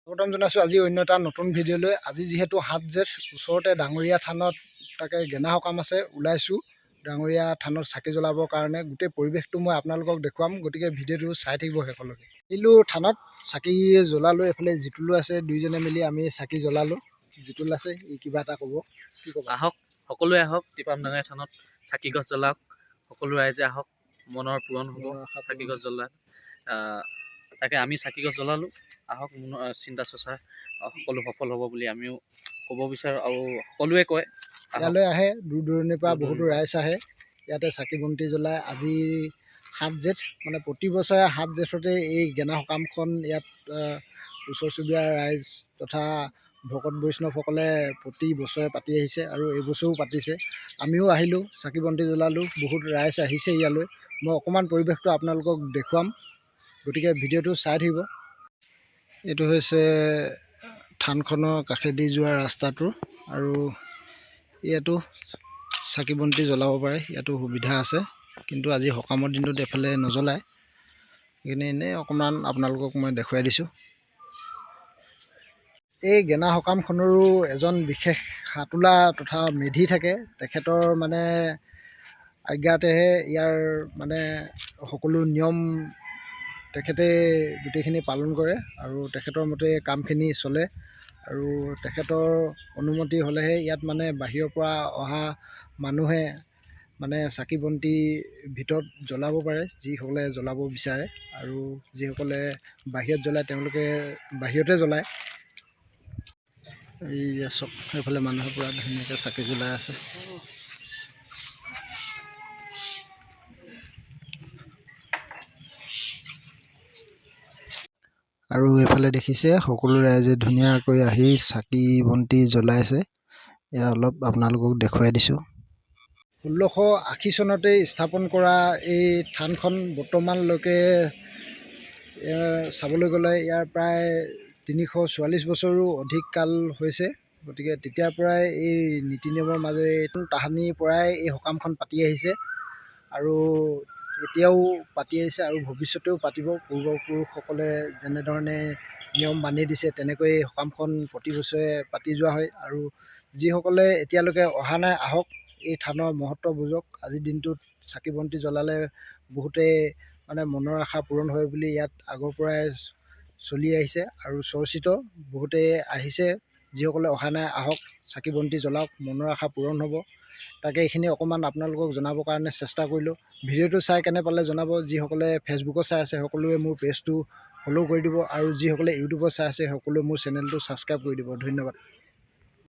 স্বাগতম জনাইছোঁ আজি অন্য এটা নতুন ভিডিঅ'লৈ। আজি যিহেতু 7 জেঠ, ওচৰতে ডাঙৰীয়া থানত তাকে গেনা সকাম আছে, ওলাইছোঁ ডাঙৰীয়া থানত চাকি জ্বলাবৰ কাৰণে। গোটেই পৰিৱেশটো মই আপোনালোকক দেখুৱাম, গতিকে ভিডিঅ'টো চাই থাকিব শেষলৈকে। আহিলোঁ থানত, চাকি জ্বলালোঁ। এইফালে জিতুলো আছে, দুইজনে মিলি আমি চাকি জ্বলালোঁ। জিতুল আছে, ই কিবা এটা ক'ব, কি ক'ব? আহক, সকলোৱে আহক টিপাম ডাঙৰীয়া থানত চাকি গছ জ্বলাওক। সকলো ৰাইজে আহক, মনৰ পূৰণ হ'ব চাকি গছ জ্বলাই। তাকে আমি চাকি গছ জ্বলালোঁ, আহক মনৰ চিন্তা চৰ্চা সকলো সফল হ'ব বুলি আমিও ক'ব বিচাৰোঁ আৰু সকলোৱে কয়। ইয়ালৈ আহে, দূৰ দূৰণিৰ পৰা বহুতো ৰাইজ আহে, ইয়াতে চাকি বন্তি জ্বলায়। আজি 7 জেঠ, মানে প্ৰতি বছৰে 7 জেঠতে এই গেনা সকামখন ইয়াত ওচৰ চুবুৰীয়া ৰাইজ তথা ভকত বৈষ্ণৱসকলে প্ৰতি বছৰে পাতি আহিছে আৰু এইবছৰো পাতিছে। আমিও আহিলোঁ, চাকি বন্তি জ্বলালোঁ, বহুত ৰাইজ আহিছে ইয়ালৈ। মই অকণমান পৰিৱেশটো আপোনালোকক দেখুৱাম, গতিকে ভিডিঅ'টো চাই থাকিব। এইটো হৈছে থানখনৰ কাষেদি যোৱা ৰাস্তাটো, আৰু ইয়াতো চাকি বন্তি জ্বলাব পাৰে, ইয়াতো সুবিধা আছে। কিন্তু আজি সকামৰ দিনটোত এফালে নজ্বলায়, সেইকাৰণে এনেই অকণমান আপোনালোকক মই দেখুৱাই দিছোঁ। এই গেনা সকামখনৰো এজন বিশেষ সাঁতোলা তথা মেধি থাকে। তেখেতৰ মানে আজ্ঞাতেহে ইয়াৰ মানে সকলো নিয়ম তেখেতে গোটেইখিনি পালন কৰে, আৰু তেখেতৰ মতে কামখিনি চলে। আৰু তেখেতৰ অনুমতি হ'লেহে ইয়াত মানে বাহিৰৰ পৰা অহা মানুহে মানে চাকি বন্তি ভিতৰত জ্বলাব পাৰে, যিসকলে জ্বলাব বিচাৰে। আৰু যিসকলে বাহিৰত জ্বলায় তেওঁলোকে বাহিৰতে জ্বলায়। এই চব সেইফালে মানুহে পূৰা ধুনীয়াকৈ চাকি জ্বলাই আছে। আৰু এইফালে দেখিছে সকলো ৰাইজে ধুনীয়াকৈ আহি চাকি বন্তি জ্বলাইছে। এয়া অলপ আপোনালোকক দেখুৱাই দিছোঁ। 1680 চনতে স্থাপন কৰা এই থানখন বৰ্তমানলৈকে চাবলৈ গ'লে ইয়াৰ প্ৰায় 344 বছৰো অধিক কাল হৈছে। গতিকে তেতিয়াৰ পৰাই এই নীতি নিয়মৰ মাজেৰে এইটো তাহানিৰ পৰাই এই সকামখন পাতি আহিছে, আৰু এতিয়াও পাতি আহিছে আৰু ভৱিষ্যতেও পাতিব। পূৰ্বপুৰুষসকলে যেনেধৰণে নিয়ম বান্ধি দিছে তেনেকৈ এই সকামখন প্ৰতি বছৰে পাতি যোৱা হয়। আৰু যিসকলে এতিয়ালৈকে অহা নাই, আহক, এই থানৰ মহত্ব বুজক। আজিৰ দিনটোত চাকি বন্তি জ্বলালে বহুতেই মানে মনৰ আশা পূৰণ হয় বুলি ইয়াত আগৰ পৰাই চলি আহিছে আৰু চৰ্চিত। বহুতেই আহিছে, যিসকলে অহা নাই আহক, চাকি বন্তি জ্বলাওক, মনৰ আশা পূৰণ হ'ব। তাকে এইখিনি অকণমান আপোনালোকক জনাবৰ কাৰণে চেষ্টা কৰিলোঁ। ভিডিঅ'টো চাই কেনে পালে জনাব। যিসকলে ফেচবুকত চাই আছে সকলোৱে মোৰ পেজটো ফ'ল' কৰি দিব, আৰু যিসকলে ইউটিউবত চাই আছে সকলোৱে মোৰ চেনেলটো ছাবস্ক্ৰাইব কৰি দিব। ধন্যবাদ।